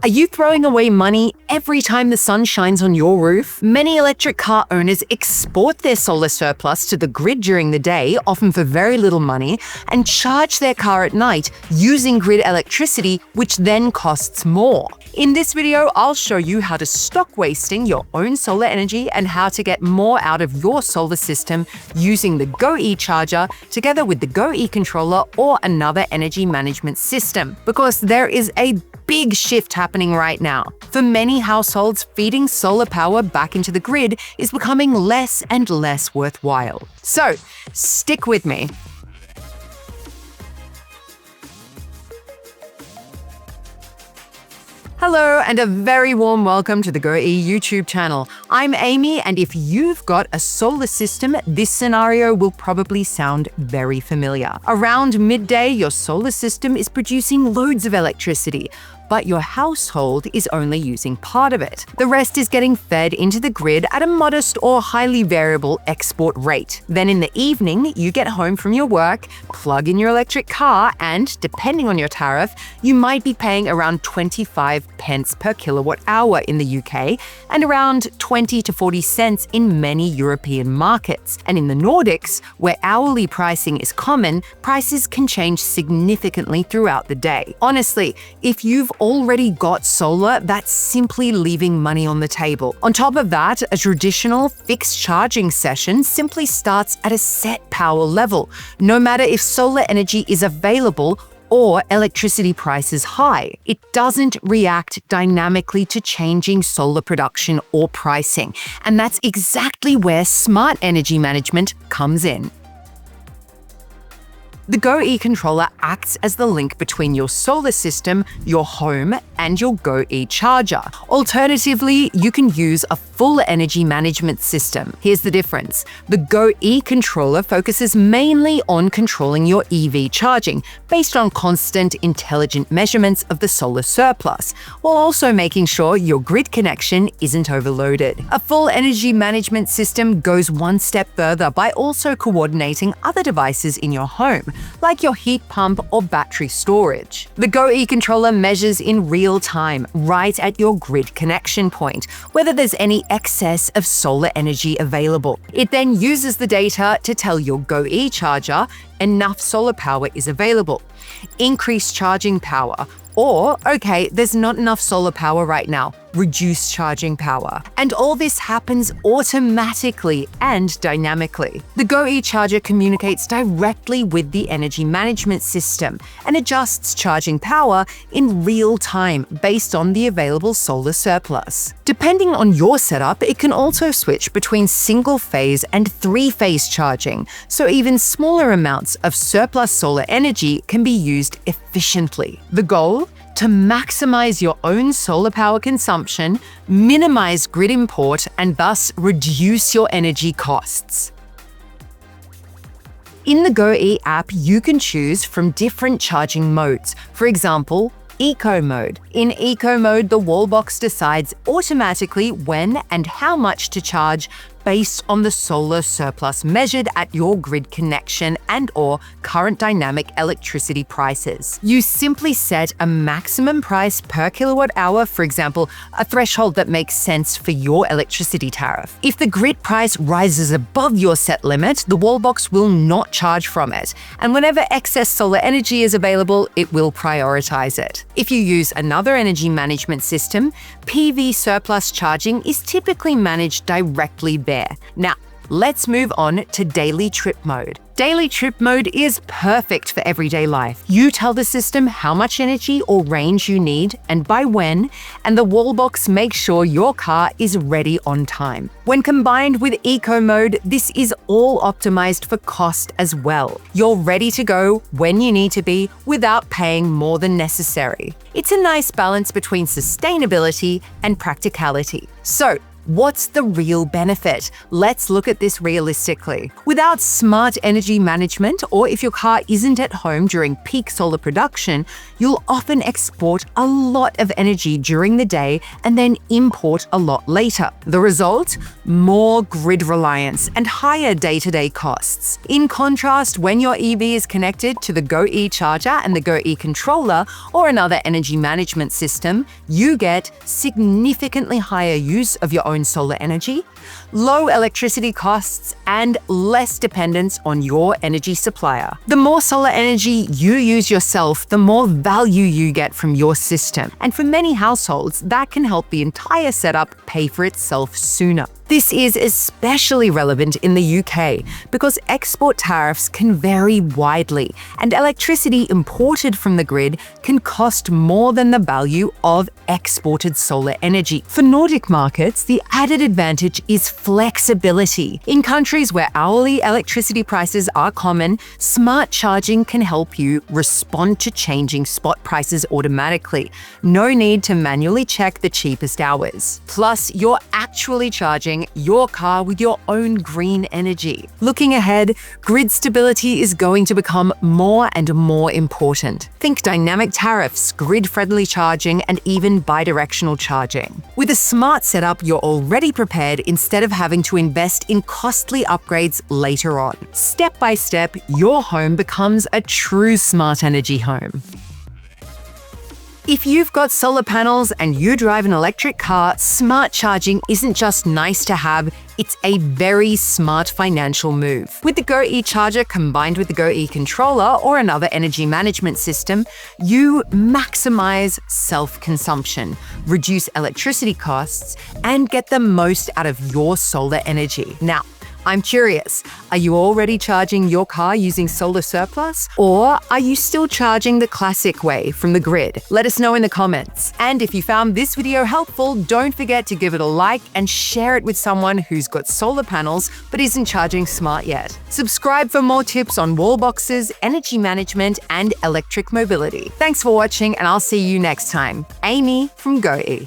Are you throwing away money every time the sun shines on your roof? Many electric car owners export their solar surplus to the grid during the day, often for very little money, and charge their car at night using grid electricity, which then costs more. In this video, I'll show you how to stop wasting your own solar energy and how to get more out of your solar system using the GoE charger together with the GoE controller or another energy management system. Because there is a big shift happening right now. For many households, feeding solar power back into the grid is becoming less and less worthwhile. So, stick with me. Hello and a very warm welcome to the GoE YouTube channel. I'm Amy, and if you've got a solar system, this scenario will probably sound very familiar. Around midday, your solar system is producing loads of electricity, but your household is only using part of it. The rest is getting fed into the grid at a modest or highly variable export rate. Then in the evening, you get home from your work, plug in your electric car, and depending on your tariff, you might be paying around 25 pence per kilowatt hour in the UK and around 20 to 40 cents in many European markets. And in the Nordics, where hourly pricing is common, prices can change significantly throughout the day. Honestly, if you've already got solar, that's simply leaving money on the table. On top of that, a traditional fixed charging session simply starts at a set power level, no matter if solar energy is available or electricity prices high. It doesn't react dynamically to changing solar production or pricing, and that's exactly where smart energy management comes in. The GoE controller acts as the link between your solar system, your home, and your GoE charger. Alternatively, you can use a full energy management system. Here's the difference. The GoE controller focuses mainly on controlling your EV charging based on constant, intelligent measurements of the solar surplus, while also making sure your grid connection isn't overloaded. A full energy management system goes one step further by also coordinating other devices in your home, like your heat pump or battery storage. The GoE controller measures in real time, right at your grid connection point, whether there's any excess of solar energy available. It then uses the data to tell your GoE charger enough solar power is available, increase charging power, or, okay, there's not enough solar power right now, reduce charging power. And all this happens automatically and dynamically. The GoE charger communicates directly with the energy management system and adjusts charging power in real time based on the available solar surplus. Depending on your setup, it can also switch between single-phase and three-phase charging, so even smaller amounts of surplus solar energy can be used efficiently. The goal? To maximize your own solar power consumption, minimize grid import, and thus reduce your energy costs. In the GoE app, you can choose from different charging modes. For example, Eco Mode. In Eco Mode, the Wallbox decides automatically when and how much to charge based on the solar surplus measured at your grid connection and/or current dynamic electricity prices. You simply set a maximum price per kilowatt hour, for example, a threshold that makes sense for your electricity tariff. If the grid price rises above your set limit, the Wallbox will not charge from it, and whenever excess solar energy is available, it will prioritize it. If you use another energy management system, PV surplus charging is typically managed directly there. Now, let's move on to Daily Trip Mode. Daily Trip Mode is perfect for everyday life. You tell the system how much energy or range you need and by when, and the Wallbox makes sure your car is ready on time. When combined with Eco Mode, this is all optimized for cost as well. You're ready to go when you need to be without paying more than necessary. It's a nice balance between sustainability and practicality. So, What's the real benefit? Let's look at this realistically. Without smart energy management, or if your car isn't at home during peak solar production, you'll often export a lot of energy during the day and then import a lot later. The result? More grid reliance and higher day-to-day costs. In contrast, when your EV is connected to the GoE charger and the GoE controller or another energy management system, you get significantly higher use of your own solar energy, low electricity costs, and less dependence on your energy supplier. The more solar energy you use yourself, the more value you get from your system. And for many households, that can help the entire setup pay for itself sooner. This is especially relevant in the UK because export tariffs can vary widely, and electricity imported from the grid can cost more than the value of exported solar energy. For Nordic markets, the added advantage is flexibility. In countries where hourly electricity prices are common, smart charging can help you respond to changing spot prices automatically. No need to manually check the cheapest hours. Plus, you're actually charging your car with your own green energy. Looking ahead, grid stability is going to become more and more important. Think dynamic tariffs, grid-friendly charging, and even bidirectional charging. With a smart setup, you're already prepared instead of having to invest in costly upgrades later on. Step by step, your home becomes a true smart energy home. If you've got solar panels and you drive an electric car, smart charging isn't just nice to have, it's a very smart financial move. With the GoE charger combined with the GoE controller or another energy management system, you maximize self-consumption, reduce electricity costs, and get the most out of your solar energy. Now, I'm curious, are you already charging your car using solar surplus? Or are you still charging the classic way from the grid? Let us know in the comments. And if you found this video helpful, don't forget to give it a like and share it with someone who's got solar panels but isn't charging smart yet. Subscribe for more tips on wall boxes, energy management, and electric mobility. Thanks for watching, and I'll see you next time. Amy from GoE.